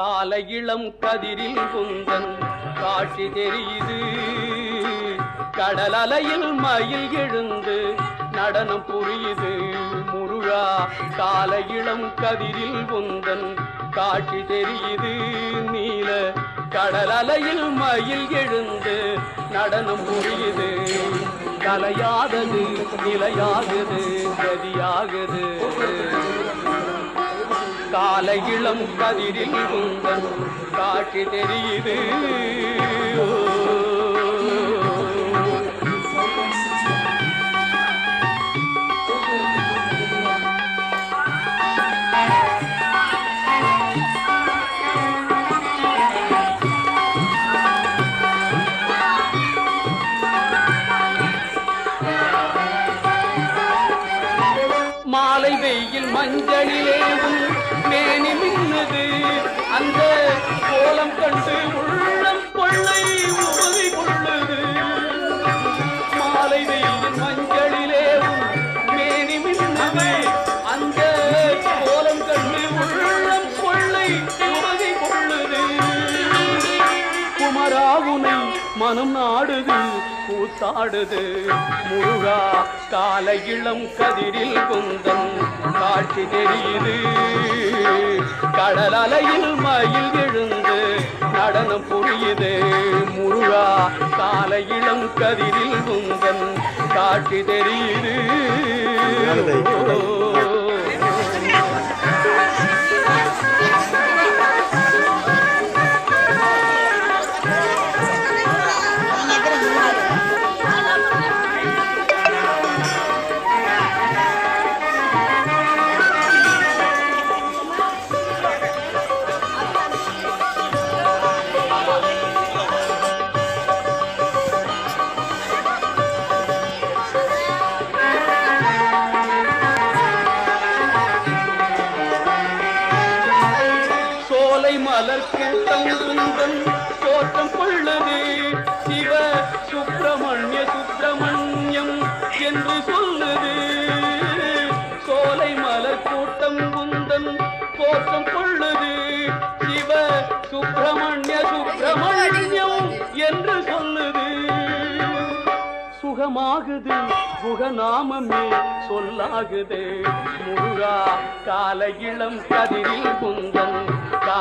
கால இளம் கதிரில் குந்தன் காட்சி தெரியுது. கடல் அலையில் மயில் எழுந்து நடனம் புரியுது. முருகா கால இளம் கதிரில் குந்தன் காட்சி தெரியுது. நீல கடல் அலையில் மயில் எழுந்து நடனம் புரியுது. கலையாதது நிலையாகுது கதியாகுது. கால இளம் கதிரில் குந்தன் காட்சி தெரியுது. மாலை வெயில் மஞ்சளிலேவும் மேனி மின்னுது. அந்த கோலம் கண்டு உள்ளம் கொள்ளை உறுதி கொள்ளுது. மாலை வெயில் மஞ்சளிலேவும் மேனி மின்னுது. அந்த கோலம் கண்டு உள்ளம் கொள்ளை உறுதி கொள்ளுது. குமராவுனை மனம் நாடுது கூத்தாடுது. முருகா கால இளம் கதிரில் குந்தன் காட்சி தெரியுது. கடல் அலையில் மயில் எழுந்து நடனம் புரியுது. முருகா கால இளம் கதிரில் குந்தன் காட்சி தெரியுது. மலர் கூட்டம் குந்தன் தோற்றம் கொள்ளுது. சிவ சுப்பிரமணிய சுப்பிரமணியம் என்று சொல்லுது. சோலை மலர் கூட்டம் குந்தன் தோற்றம் கொள்ளுது. சிவ சுப்பிரமணிய சுப்பிரமணியம் என்று சொல்லுது. சுகமாகுது குகநாமமே சொல்லாகுது. முருகா கால இளம் கதிரில் குந்தன்